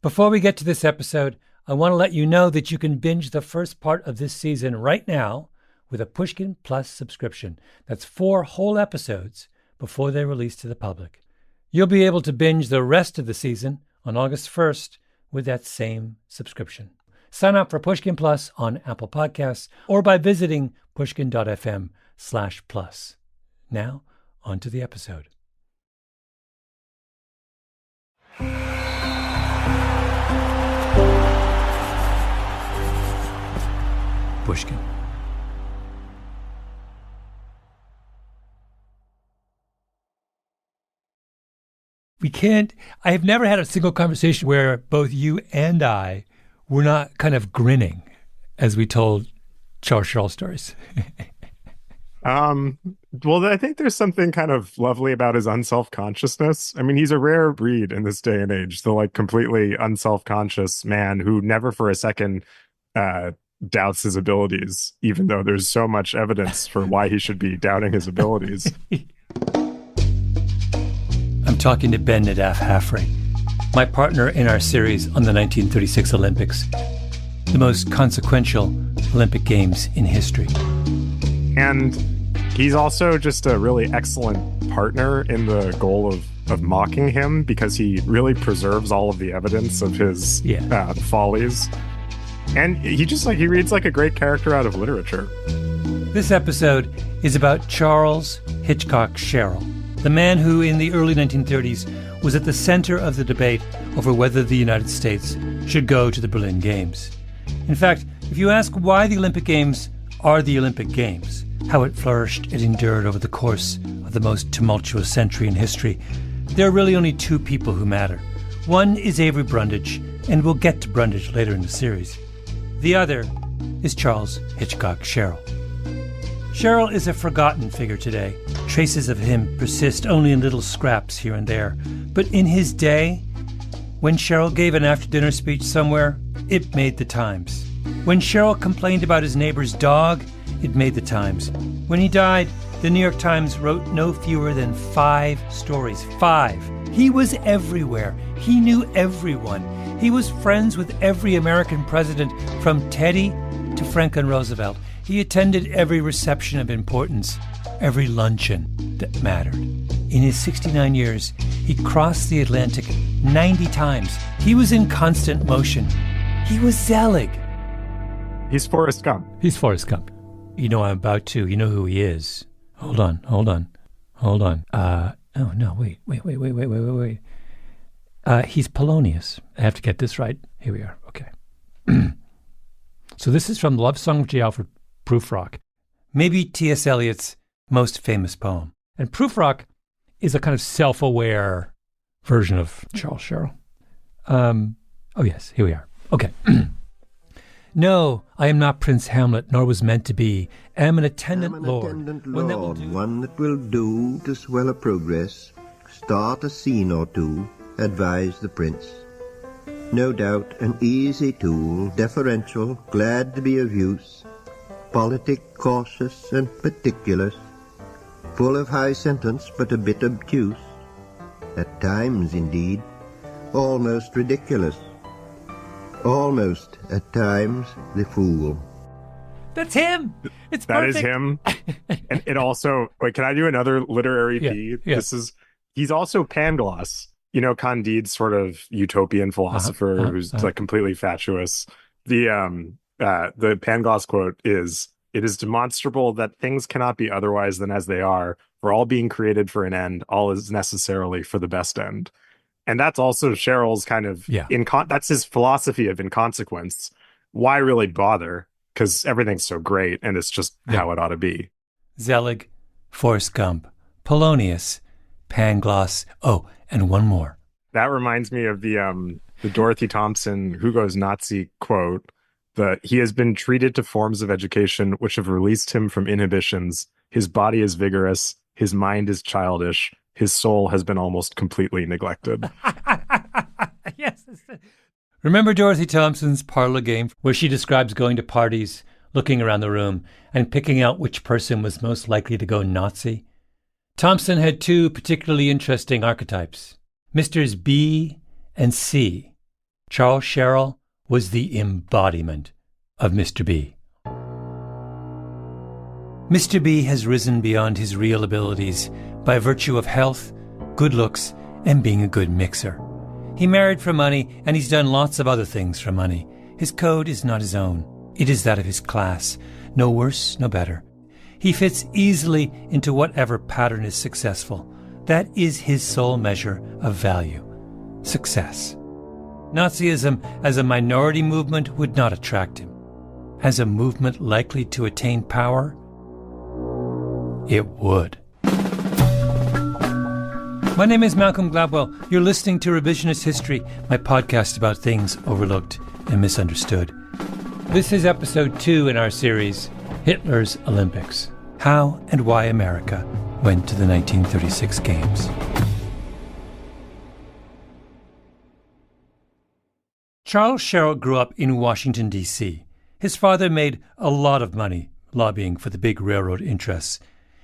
Before we get to this episode, I want to let you know that you can binge the first part of this season right now with a Pushkin Plus subscription. That's 4 whole episodes before they're released to the public. You'll be able to binge the rest of the season on August 1st with that same subscription. Sign up for Pushkin Plus on Apple Podcasts or by visiting pushkin.fm/plus. Now, on to the episode. Pushkin. I have never had a single conversation where both you and I were not kind of grinning as we told Charles Schurl stories. Well, I think there's something kind of lovely about his unself-consciousness. I mean, he's a rare breed in this day and age, the like completely unself-conscious man who never for a second doubts his abilities, even though there's so much evidence for why he should be doubting his abilities. I'm talking to Ben Nadaf Hafre, my partner in our series on the 1936 Olympics, the most consequential Olympic Games in history. And he's also just a really excellent partner in the goal of mocking him, because he really preserves all of the evidence of his follies. And he reads like a great character out of literature. This episode is about Charles Hitchcock Sherrill, the man who in the early 1930s was at the center of the debate over whether the United States should go to the Berlin Games. In fact, if you ask why the Olympic Games are the Olympic Games, how it flourished and endured over the course of the most tumultuous century in history, there are really only 2 people who matter. One is Avery Brundage, and we'll get to Brundage later in the series. The other is Charles Hitchcock Sherrill. Sherrill is a forgotten figure today. Traces of him persist only in little scraps here and there. But in his day, when Sherrill gave an after-dinner speech somewhere, it made the Times. When Sherrill complained about his neighbor's dog, it made the Times. When he died, the New York Times wrote no fewer than 5 stories. 5. He was everywhere. He knew everyone. He was friends with every American president, from Teddy to Franklin Roosevelt. He attended every reception of importance, every luncheon that mattered. In his 69 years, he crossed the Atlantic 90 times. He was in constant motion. He was Zelig. He's Forrest Gump. He's Forrest Gump. You know you know who he is. Hold on. Oh, no, wait. He's Polonius. I have to get this right. Here we are. Okay. So this is from Love Song of J. Alfred Prufrock, maybe T.S. Eliot's most famous poem. And Prufrock is a kind of self-aware version of Charles Sherrill. Oh, yes, here we are. Okay. No, I am not Prince Hamlet, nor was meant to be. Am an attendant lord. One that will do to swell a progress, start a scene or two, advise the prince. No doubt an easy tool, deferential, glad to be of use, politic, cautious, and meticulous, full of high sentence, but a bit obtuse, at times, indeed, almost ridiculous, almost, at times, the fool. That's him! It's that perfect. Is him. And it also, wait, can I do another literary feed? Yeah. He's also Pangloss. You know, Candide's sort of utopian philosopher who's like completely fatuous. The Pangloss quote is, "It is demonstrable that things cannot be otherwise than as they are, for all being created for an end, all is necessarily for the best end." And that's also Sherrill's kind of, that's his philosophy of inconsequence. Why really bother? Because everything's so great and it's just how it ought to be. Zelig, Forrest Gump, Polonius, Pangloss. Oh, and one more. That reminds me of the Dorothy Thompson Hugo's Nazi quote, that he has been treated to forms of education which have released him from inhibitions. His body is vigorous. His mind is childish. His soul has been almost completely neglected. Yes. Remember Dorothy Thompson's parlor game where she describes going to parties, looking around the room, and picking out which person was most likely to go Nazi? Thompson had 2 particularly interesting archetypes, Misters B and C. Charles Sherrill was the embodiment of Mr. B. Mr. B has risen beyond his real abilities by virtue of health, good looks, and being a good mixer. He married for money, and he's done lots of other things for money. His code is not his own. It is that of his class. No worse, no better. He fits easily into whatever pattern is successful. That is his sole measure of value. Success. Nazism as a minority movement would not attract him. As a movement likely to attain power, it would. My name is Malcolm Gladwell. You're listening to Revisionist History, my podcast about things overlooked and misunderstood. This is episode 2 in our series, Hitler's Olympics: How and Why America Went to the 1936 Games. Charles Sherrill grew up in Washington, D.C. His father made a lot of money lobbying for the big railroad interests.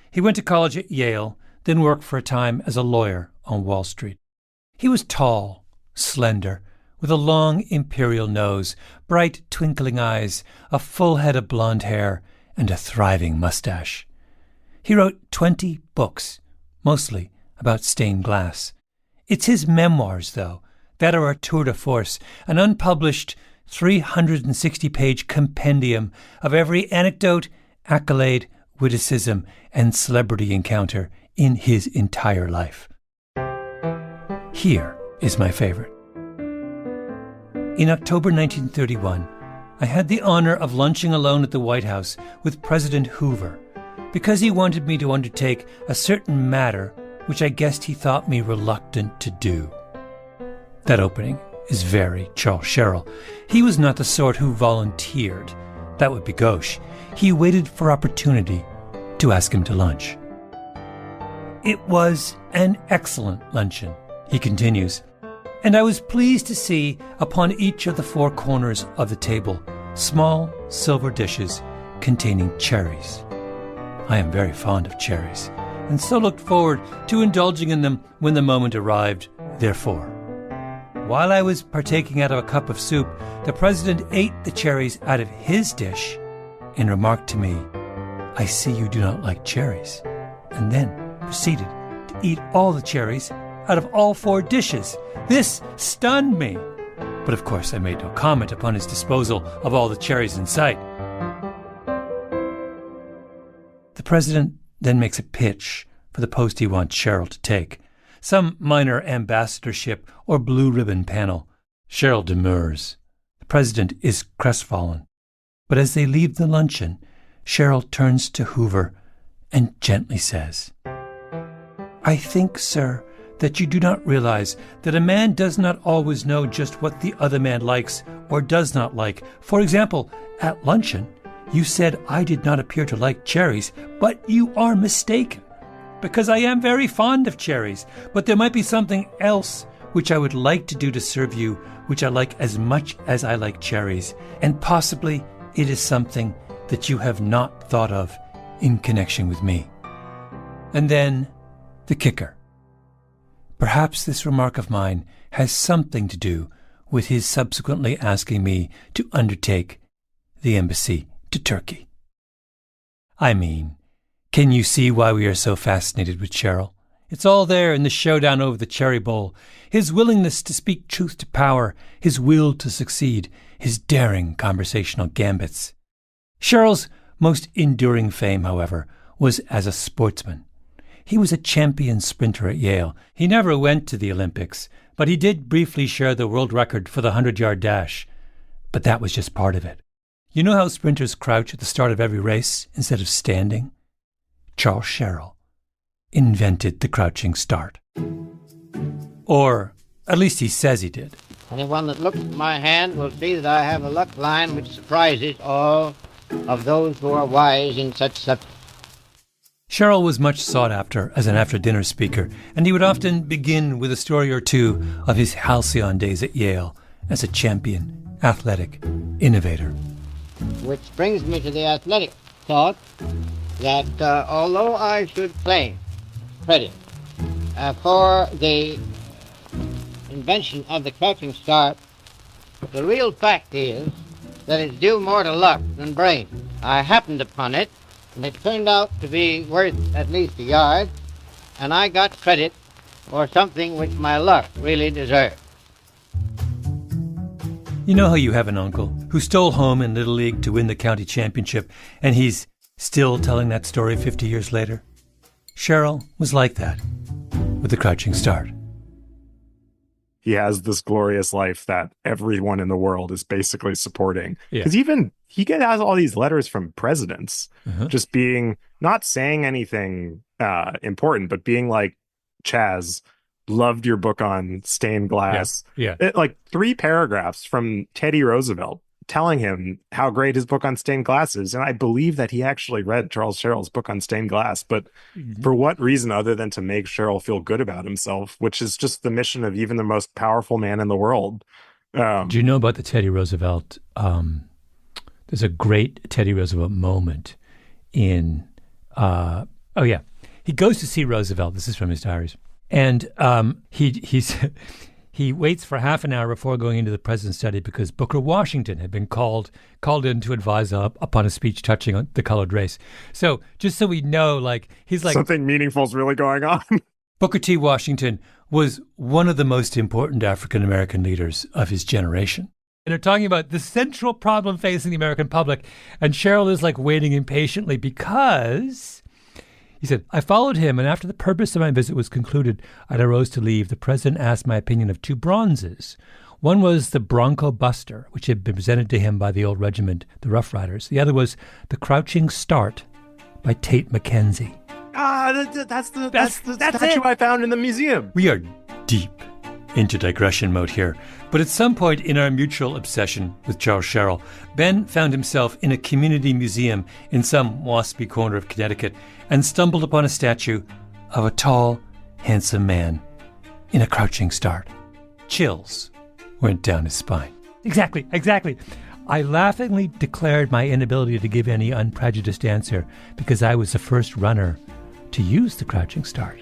He went to college at Yale, then worked for a time as a lawyer on Wall Street. He was tall, slender, with a long imperial nose, bright twinkling eyes, a full head of blonde hair, and a thriving mustache. He wrote 20 books, mostly about stained glass. It's his memoirs, though, that are a tour de force, an unpublished 360-page compendium of every anecdote, accolade, witticism, and celebrity encounter in his entire life. Here is my favorite. In October 1931, I had the honor of lunching alone at the White House with President Hoover because he wanted me to undertake a certain matter which I guessed he thought me reluctant to do. That opening is very Charles Sherrill. He was not the sort who volunteered. That would be gauche. He waited for opportunity to ask him to lunch. It was an excellent luncheon, he continues, and I was pleased to see upon each of the 4 corners of the table small silver dishes containing cherries. I am very fond of cherries, and so looked forward to indulging in them when the moment arrived. Therefore, while I was partaking out of a cup of soup, the president ate the cherries out of his dish and remarked to me, "I see you do not like cherries," and then proceeded to eat all the cherries out of all 4 dishes. This stunned me. But of course I made no comment upon his disposal of all the cherries in sight. The president then makes a pitch for the post he wants Sherrill to take, some minor ambassadorship or blue ribbon panel. Sherrill demurs. The president is crestfallen. But as they leave the luncheon, Sherrill turns to Hoover and gently says, "I think, sir, that you do not realize that a man does not always know just what the other man likes or does not like. For example, at luncheon, you said I did not appear to like cherries, but you are mistaken, because I am very fond of cherries, but there might be something else which I would like to do to serve you, which I like as much as I like cherries, and possibly it is something that you have not thought of in connection with me." And then the kicker. Perhaps this remark of mine has something to do with his subsequently asking me to undertake the embassy to Turkey. I mean, can you see why we are so fascinated with Sherrill? It's all there in the showdown over the cherry bowl, his willingness to speak truth to power, his will to succeed, his daring conversational gambits. Sherrill's most enduring fame, however, was as a sportsman. He was a champion sprinter at Yale. He never went to the Olympics, but he did briefly share the world record for the 100-yard dash. But that was just part of it. You know how sprinters crouch at the start of every race instead of standing? Charles Sherrill invented the crouching start. Or at least he says he did. Anyone that looks at my hand will see that I have a luck line which surprises all of those who are wise in such subjects. Sherrill was much sought after as an after-dinner speaker, and he would often begin with a story or two of his halcyon days at Yale as a champion, athletic, innovator. Which brings me to the athletic thought that although I should claim credit for the invention of the crouching start, The real fact is that it's due more to luck than brain. I happened upon it, and it turned out to be worth at least a yard, and I got credit for something which my luck really deserved. You know how you have an uncle who stole home in Little League to win the county championship, and he's still telling that story 50 years later? Cheryl was like that with The Crouching Start. He has this glorious life that everyone in the world is basically supporting. Because even he has all these letters from presidents just being, not saying anything important, but being like, Chaz, loved your book on stained glass. Like 3 paragraphs from Teddy Roosevelt telling him how great his book on stained glass is. And I believe that he actually read Charles Sherrill's book on stained glass, but for what reason other than to make Sherrill feel good about himself, which is just the mission of even the most powerful man in the world. Do you know about the Teddy Roosevelt? There's a great Teddy Roosevelt moment in, he goes to see Roosevelt. This is from his diaries. And he waits for half an hour before going into the president's study because Booker Washington had been called in to advise upon a speech touching on the colored race. So just so we know, he's like... something meaningful is really going on. Booker T. Washington was one of the most important African-American leaders of his generation. And they're talking about the central problem facing the American public. And Cheryl is waiting impatiently because... He said, I followed him, and after the purpose of my visit was concluded, I arose to leave. The president asked my opinion of 2 bronzes. One was the Bronco Buster, which had been presented to him by the old regiment, the Rough Riders. The other was the Crouching Start by Tate McKenzie. That's the statue I found in the museum. We are deep into digression mode here. But at some point in our mutual obsession with Charles Sherrill, Ben found himself in a community museum in some waspy corner of Connecticut and stumbled upon a statue of a tall, handsome man in a crouching start. Chills went down his spine. Exactly. I laughingly declared my inability to give any unprejudiced answer because I was the first runner to use the crouching start.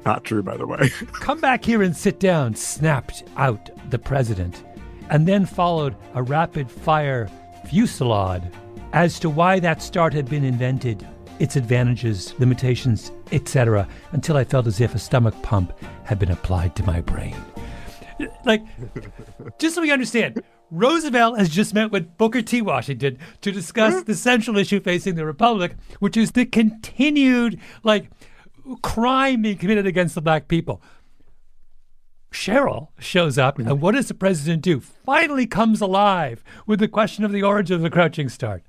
Not true, by the way. Come back here and sit down, snapped out the president, and then followed a rapid-fire fusillade as to why that start had been invented, its advantages, limitations, etc., until I felt as if a stomach pump had been applied to my brain. Just so we understand, Roosevelt has just met with Booker T. Washington to discuss the central issue facing the Republic, which is the continued, crime being committed against the black people. Cheryl shows up, and what does the president do? Finally comes alive with the question of the origin of the Crouching Start.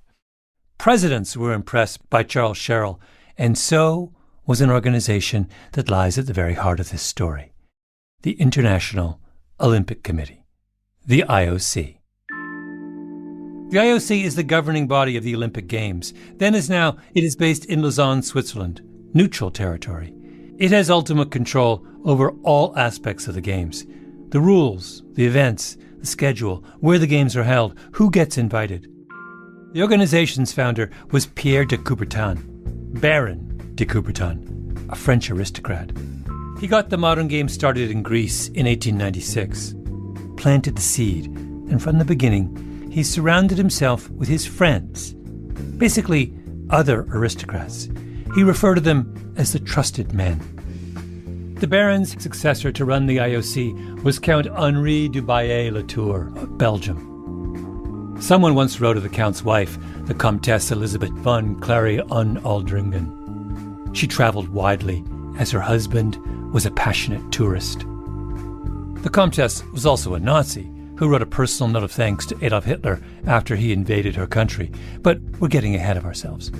Presidents were impressed by Charles Sherrill, and so was an organization that lies at the very heart of this story, the International Olympic Committee, the IOC. The IOC is the governing body of the Olympic Games. Then as now, it is based in Lausanne, Switzerland, neutral territory. It has ultimate control over all aspects of the games. The rules, the events, the schedule, where the games are held, who gets invited. The organization's founder was Pierre de Coubertin, Baron de Coubertin, a French aristocrat. He got the modern games started in Greece in 1896, planted the seed, and from the beginning, he surrounded himself with his friends, basically other aristocrats. He referred to them as the trusted men. The Baron's successor to run the IOC was Count Henri du Baillet-Latour of Belgium. Someone once wrote of the Count's wife, the Comtesse Elizabeth von Clary-on-Aldringen. She traveled widely, as her husband was a passionate tourist. The Comtesse was also a Nazi, who wrote a personal note of thanks to Adolf Hitler after he invaded her country. But we're getting ahead of ourselves.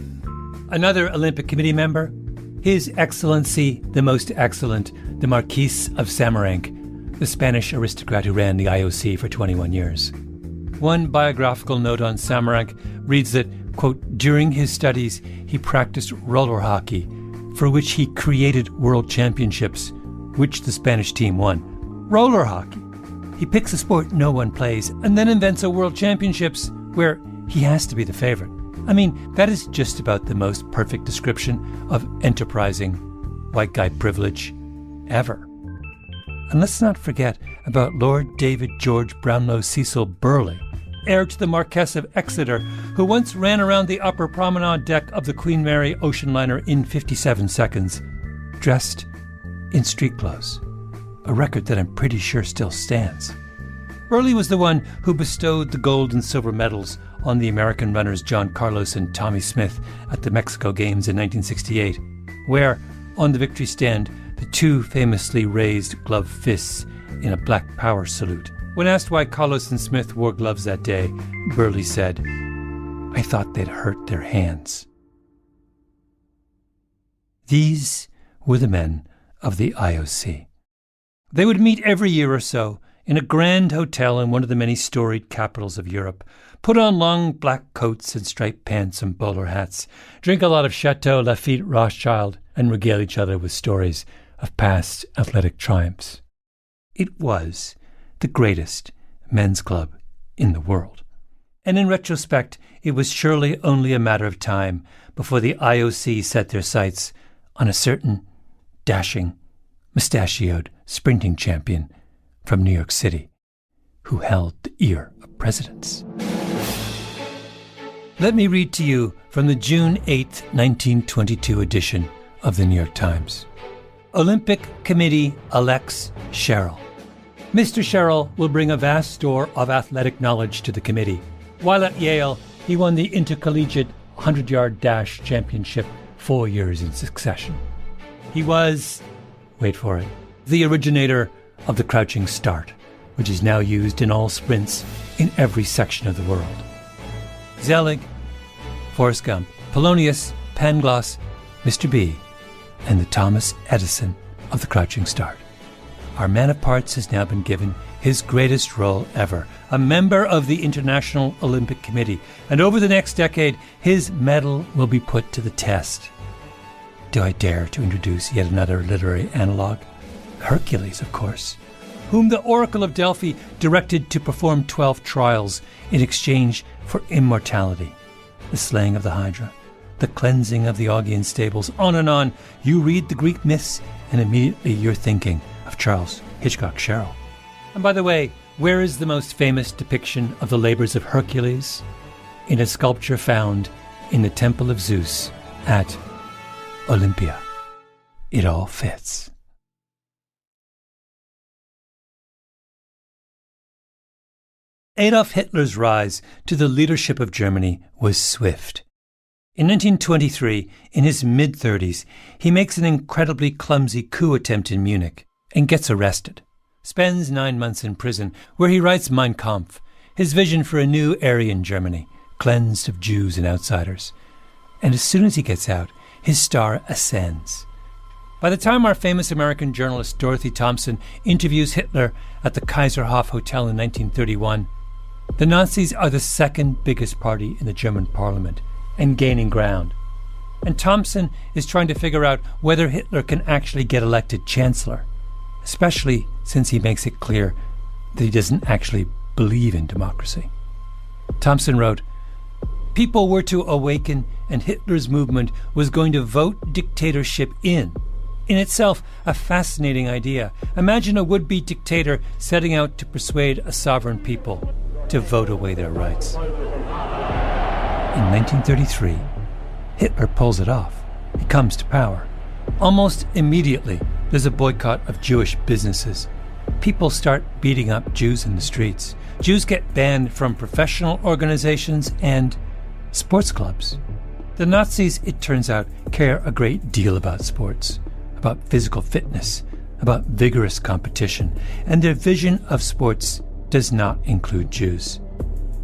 Another Olympic Committee member, His Excellency, the Most Excellent, the Marquis of Samaranch, the Spanish aristocrat who ran the IOC for 21 years. One biographical note on Samaranch reads that, quote, during his studies, he practiced roller hockey, for which he created world championships, which the Spanish team won. Roller hockey. He picks a sport no one plays and then invents a world championships where he has to be the favorite. I mean, that is just about the most perfect description of enterprising white guy privilege ever. And let's not forget about Lord David George Brownlow Cecil Burleigh, heir to the Marquess of Exeter, who once ran around the upper promenade deck of the Queen Mary ocean liner in 57 seconds, dressed in street clothes, a record that I'm pretty sure still stands. Burleigh was the one who bestowed the gold and silver medals on the American runners John Carlos and Tommy Smith at the Mexico Games in 1968, where, on the victory stand, the two famously raised gloved fists in a Black Power salute. When asked why Carlos and Smith wore gloves that day, Burleigh said, "I thought they'd hurt their hands." These were the men of the IOC. They would meet every year or so in a grand hotel in one of the many storied capitals of Europe, put on long black coats and striped pants and bowler hats, drink a lot of Chateau Lafite Rothschild, and regale each other with stories of past athletic triumphs. It was the greatest men's club in the world. And in retrospect, it was surely only a matter of time before the IOC set their sights on a certain dashing, mustachioed sprinting champion from New York City who held the ear of presidents. Let me read to you from the June 8, 1922 edition of the New York Times. Olympic Committee elects Sherrill. Mr. Sherrill will bring a vast store of athletic knowledge to the committee. While at Yale, he won the intercollegiate 100-yard dash championship 4 years in succession. He was, wait for it, the originator of the crouching start, which is now used in all sprints in every section of the world. Zelig, Forrest Gump, Polonius, Pangloss, Mr. B, and the Thomas Edison of the crouching start. Our man of parts has now been given his greatest role ever, a member of the International Olympic Committee, and over the next decade, his medal will be put to the test. Do I dare to introduce yet another literary analog? Hercules, of course, whom the Oracle of Delphi directed to perform 12 trials in exchange for immortality. The slaying of the Hydra, the cleansing of the Augean stables, on and on. You read the Greek myths, and immediately you're thinking of Charles Hitchcock Sherrill. And by the way, where is the most famous depiction of the labors of Hercules? In a sculpture found in the Temple of Zeus at Olympia. It all fits. Adolf Hitler's rise to the leadership of Germany was swift. In 1923, in his mid-30s, he makes an incredibly clumsy coup attempt in Munich and gets arrested. Spends 9 months in prison, where he writes Mein Kampf, his vision for a new Aryan Germany, cleansed of Jews and outsiders. And as soon as he gets out, his star ascends. By the time our famous American journalist Dorothy Thompson interviews Hitler at the Kaiserhof Hotel in 1931, the Nazis are the second biggest party in the German parliament and gaining ground. And Thompson is trying to figure out whether Hitler can actually get elected chancellor, especially since he makes it clear that he doesn't actually believe in democracy. Thompson wrote, "People were to awaken, and Hitler's movement was going to vote dictatorship in itself a fascinating idea. Imagine a would-be dictator setting out to persuade a sovereign people to vote away their rights." In 1933, Hitler pulls it off. He comes to power. Almost immediately, there's a boycott of Jewish businesses. People start beating up Jews in the streets. Jews get banned from professional organizations and sports clubs. The Nazis, it turns out, care a great deal about sports, about physical fitness, about vigorous competition, and their vision of sports does not include Jews.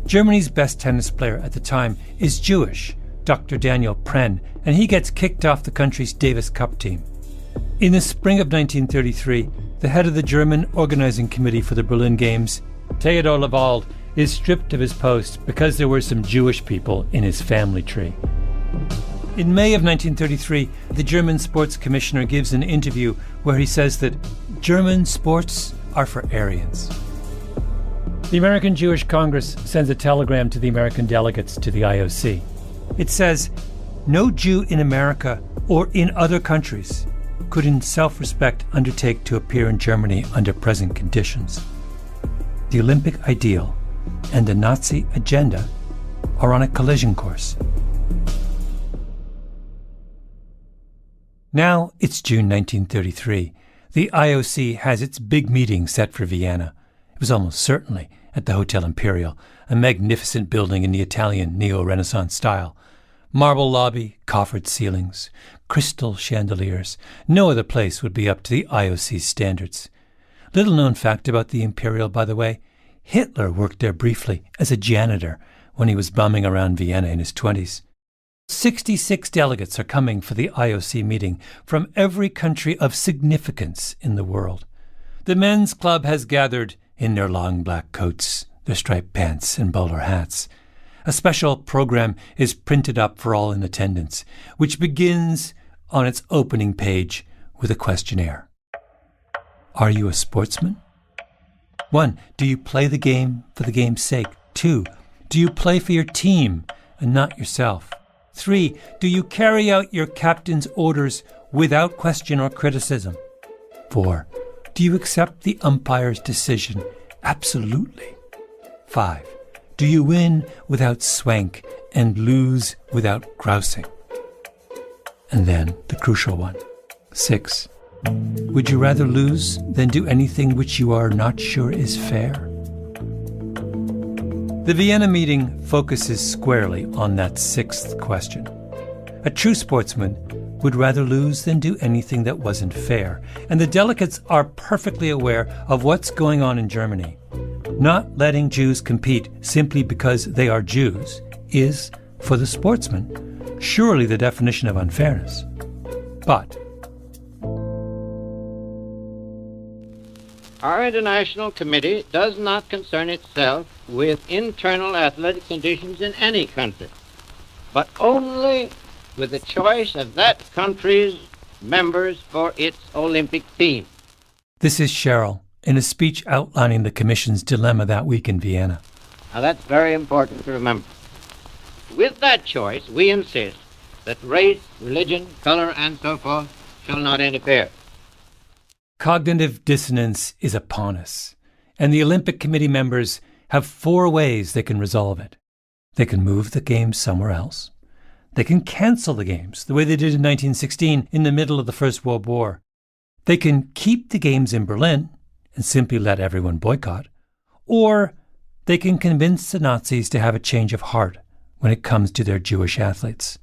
Germany's best tennis player at the time is Jewish, Dr. Daniel Prenn, and he gets kicked off the country's Davis Cup team. In the spring of 1933, the head of the German organizing committee for the Berlin Games, Theodor Lewald, is stripped of his post because there were some Jewish people in his family tree. In May of 1933, the German sports commissioner gives an interview where he says that German sports are for Aryans. The American Jewish Congress sends a telegram to the American delegates to the IOC. It says, "No Jew in America or in other countries could in self-respect undertake to appear in Germany under present conditions. The Olympic ideal and the Nazi agenda are on a collision course. Now it's June 1933. The IOC has its big meeting set for Vienna. It was almost certainly at the Hotel Imperial, a magnificent building in the Italian neo-Renaissance style. Marble lobby, coffered ceilings, crystal chandeliers. No other place would be up to the IOC's standards. Little known fact about the Imperial, by the way, Hitler worked there briefly as a janitor when he was bumming around Vienna in his 20s. 66 delegates are coming for the IOC meeting from every country of significance in the world. The men's club has gathered in their long black coats, their striped pants and bowler hats. A special program is printed up for all in attendance, which begins on its opening page with a questionnaire. Are you a sportsman? 1. Do you play the game for the game's sake? 2. Do you play for your team and not yourself? 3. Do you carry out your captain's orders without question or criticism? 4. Do you accept the umpire's decision absolutely? 5. Do you win without swank and lose without grousing? And then the crucial one. 6. Would you rather lose than do anything which you are not sure is fair? The Vienna meeting focuses squarely on that sixth question. A true sportsman would rather lose than do anything that wasn't fair, and the delegates are perfectly aware of what's going on in Germany. Not letting Jews compete simply because they are Jews is, for the sportsman, surely the definition of unfairness. But our International Committee does not concern itself with internal athletic conditions in any country, but only with the choice of that country's members for its Olympic team. This is Cheryl in a speech outlining the Commission's dilemma that week in Vienna. Now that's very important to remember. With that choice, we insist that race, religion, color, and so forth shall not interfere. Cognitive dissonance is upon us, and the Olympic Committee members have 4 ways they can resolve it. They can move the games somewhere else. They can cancel the games, the way they did in 1916 in the middle of the First World War. They can keep the games in Berlin and simply let everyone boycott. Or they can convince the Nazis to have a change of heart when it comes to their Jewish athletes.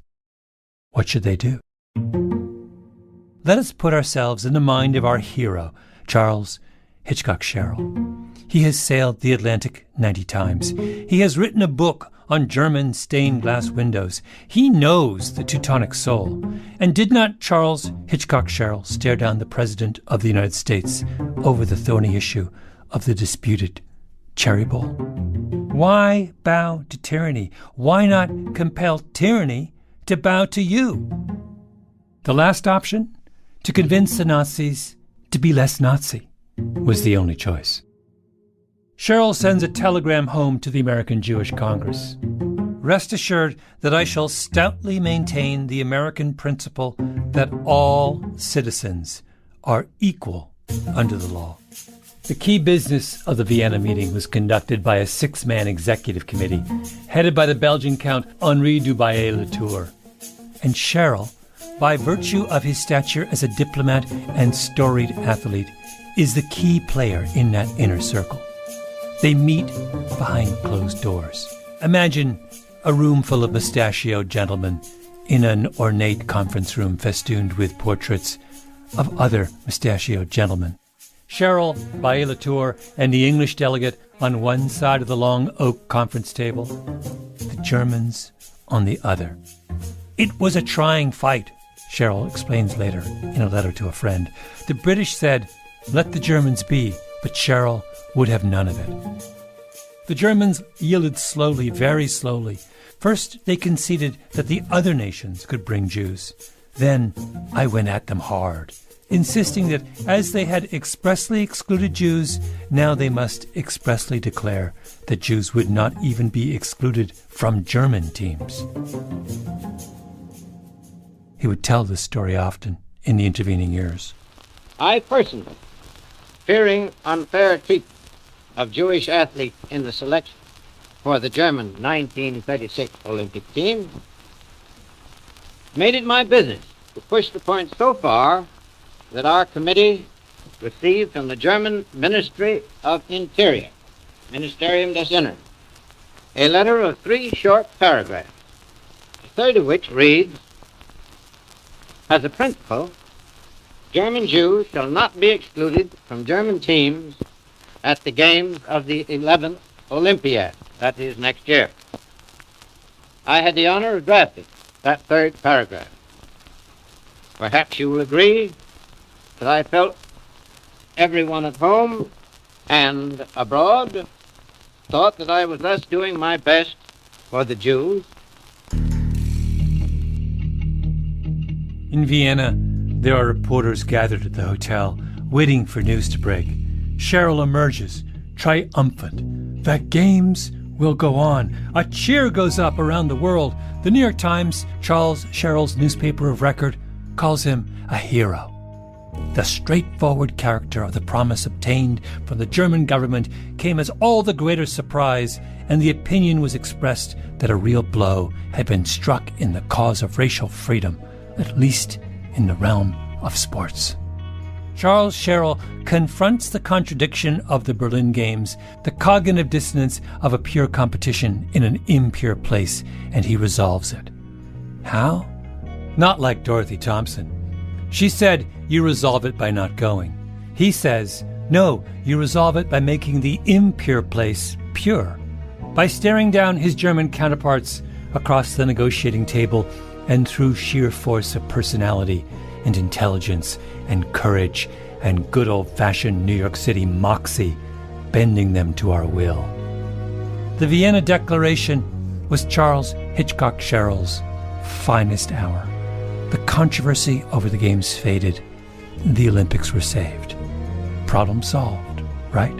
What should they do? Let us put ourselves in the mind of our hero, Charles Hitchcock Sherrill. He has sailed the Atlantic 90 times. He has written a book on German stained glass windows. He knows the Teutonic soul. And did not Charles Hitchcock Sherrill stare down the President of the United States over the thorny issue of the disputed Cherry Bowl? Why bow to tyranny? Why not compel tyranny to bow to you? The last option, to convince the Nazis to be less Nazi, was the only choice. Sherrill sends a telegram home to the American Jewish Congress. Rest assured that I shall stoutly maintain the American principle that all citizens are equal under the law. The key business of the Vienna meeting was conducted by a 6-man executive committee, headed by the Belgian Count Henri Dubaillet-Latour. And Sherrill, by virtue of his stature as a diplomat and storied athlete, is the key player in that inner circle. They meet behind closed doors. Imagine a room full of mustachioed gentlemen in an ornate conference room festooned with portraits of other mustachioed gentlemen. Sherrill, Baillet-Latour, and the English delegate on one side of the long oak conference table, the Germans on the other. It was a trying fight, Sherrill explains later in a letter to a friend. The British said, "Let the Germans be," but Sherrill would have none of it. The Germans yielded slowly, very slowly. First, they conceded that the other nations could bring Jews. Then I went at them hard, insisting that as they had expressly excluded Jews, now they must expressly declare that Jews would not even be excluded from German teams. He would tell this story often in the intervening years. I personally, fearing unfair treatment of Jewish athletes in the selection for the German 1936 Olympic team, made it my business to push the point so far that our committee received from the German Ministry of Interior, Ministerium des Innern, a letter of 3 short paragraphs, the third of which reads, "As a principle, German Jews shall not be excluded from German teams at the games of the 11th Olympiad," that is next year. I had the honor of drafting that third paragraph. Perhaps you will agree that I felt everyone at home and abroad thought that I was thus doing my best for the Jews. In Vienna, there are reporters gathered at the hotel, waiting for news to break. Cheryl emerges, triumphant. The games will go on. A cheer goes up around the world. The New York Times, Cheryl's newspaper of record, calls him a hero. The straightforward character of the promise obtained from the German government came as all the greater surprise, and the opinion was expressed that a real blow had been struck in the cause of racial freedom, at least in the realm of sports. Charles Cheryl confronts the contradiction of the Berlin Games, the cognitive dissonance of a pure competition in an impure place, and he resolves it. How? Not like Dorothy Thompson. She said, you resolve it by not going. He says, no, you resolve it by making the impure place pure. By staring down his German counterparts across the negotiating table and through sheer force of personality and intelligence and courage and good old-fashioned New York City moxie, bending them to our will. The Vienna Declaration was Charles Hitchcock Cheryl's finest hour. The controversy over the games faded. The Olympics were saved. Problem solved, right?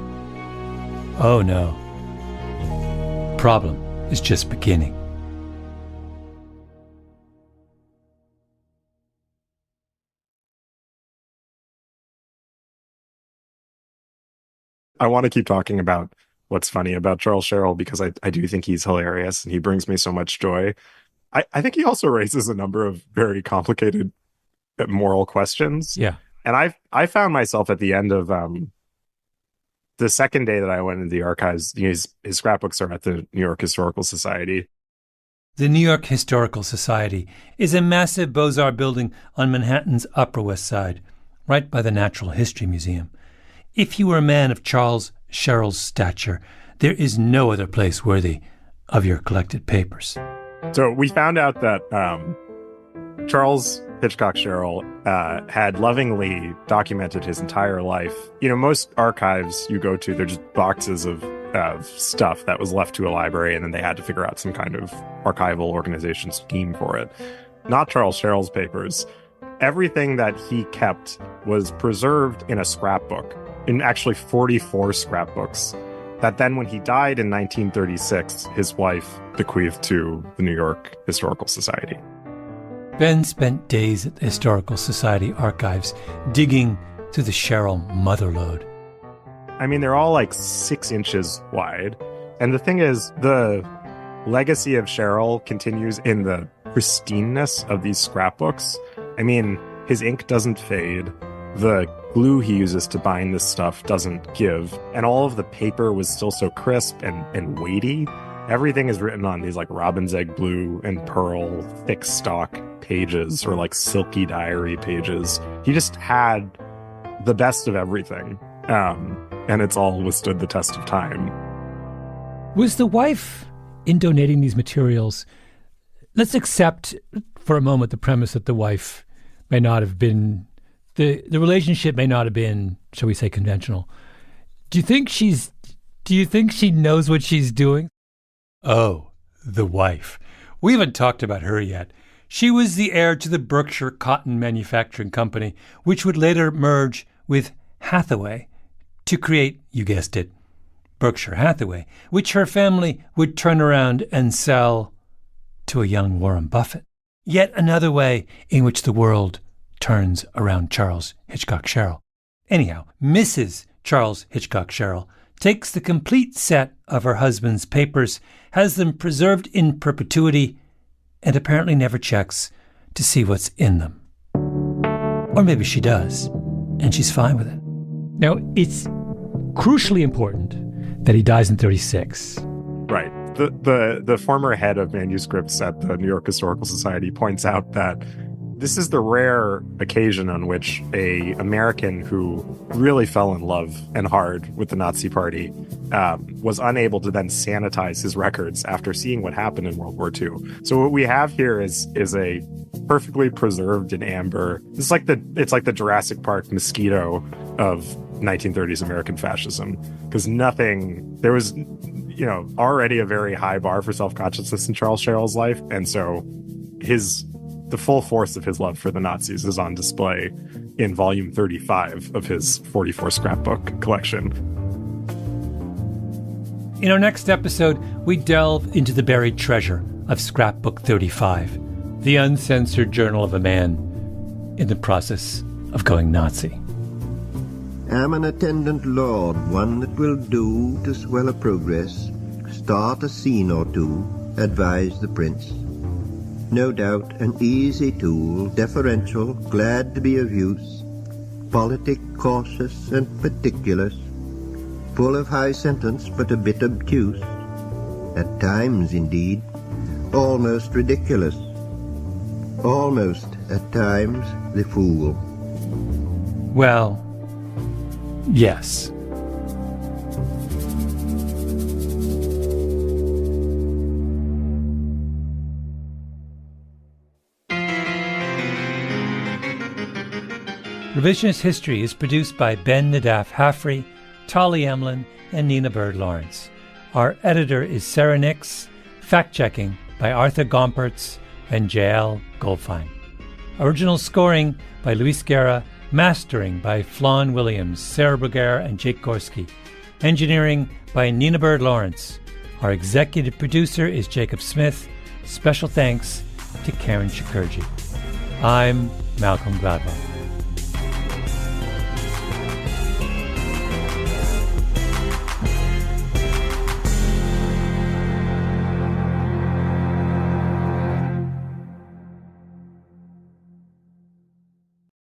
Oh no. Problem is just beginning. I want to keep talking about what's funny about Charles Cheryl because I do think he's hilarious and he brings me so much joy. I think he also raises a number of very complicated moral questions. Yeah. And I found myself at the end of the second day that I went into the archives, his scrapbooks are at the New York Historical Society. The New York Historical Society is a massive Beaux-Arts building on Manhattan's Upper West Side, right by the Natural History Museum. If you were a man of Charles Cheryl's stature, there is no other place worthy of your collected papers. So we found out that Charles Hitchcock Cheryl had lovingly documented his entire life. Most archives you go to, they're just boxes of stuff that was left to a library, and then they had to figure out some kind of archival organization scheme for it. Not Charles Cheryl's papers. Everything that he kept was preserved in a scrapbook, in actually 44 scrapbooks, that then when he died in 1936, his wife bequeathed to the New York Historical Society. Ben spent days at the Historical Society archives digging through the Cheryl motherlode. I mean, they're all like 6 inches wide. And the thing is, the legacy of Cheryl continues in the pristineness of these scrapbooks. I mean, his ink doesn't fade. The glue he uses to bind this stuff doesn't give. And all of the paper was still so crisp and weighty. Everything is written on these like robin's egg blue and pearl thick stock pages, or like silky diary pages. He just had the best of everything. And it's all withstood the test of time. Was the wife, in donating these materials, let's accept for a moment the premise that the wife may not have been, the relationship may not have been, shall we say, conventional. Do you think she knows what she's doing? Oh, the wife. We haven't talked about her yet. She was the heir to the Berkshire Cotton Manufacturing Company, which would later merge with Hathaway to create, you guessed it, Berkshire Hathaway, which her family would turn around and sell to a young Warren Buffett. Yet another way in which the world turns around Charles Hitchcock Sherrill. Anyhow, Mrs. Charles Hitchcock Sherrill takes the complete set of her husband's papers, has them preserved in perpetuity, and apparently never checks to see what's in them. Or maybe she does, and she's fine with it. Now, it's crucially important that he dies in 36. Right. The former head of manuscripts at the New York Historical Society points out that this is the rare occasion on which a American who really fell in love and hard with the Nazi Party was unable to then sanitize his records after seeing what happened in World War II. So what we have here is a perfectly preserved in amber. It's like the Jurassic Park mosquito of 1930s American fascism, because there was already a very high bar for self-consciousness in Charles Sherrill's life, and so the full force of his love for the Nazis is on display in volume 35 of his 44 scrapbook collection. In our next episode, we delve into the buried treasure of Scrapbook 35, the uncensored journal of a man in the process of going Nazi. Am an attendant lord, one that will do to swell a progress, start a scene or two, advise the prince. No doubt an easy tool, deferential, glad to be of use, politic, cautious, and particulars, full of high sentence but a bit obtuse, at times indeed, almost ridiculous, almost at times the fool. Well, yes. Revisionist History is produced by Ben Nadaf Haffrey, Tolly Emlin, and Nina Bird Lawrence. Our editor is Sarah Nix, fact-checking by Arthur Gompertz and Jael Goldfein. Original scoring by Luis Guerra, mastering by Flawn Williams, Sarah Bruguera, and Jake Gorski. Engineering by Nina Bird Lawrence. Our executive producer is Jacob Smith. Special thanks to Karen Shakurji. I'm Malcolm Gladwell.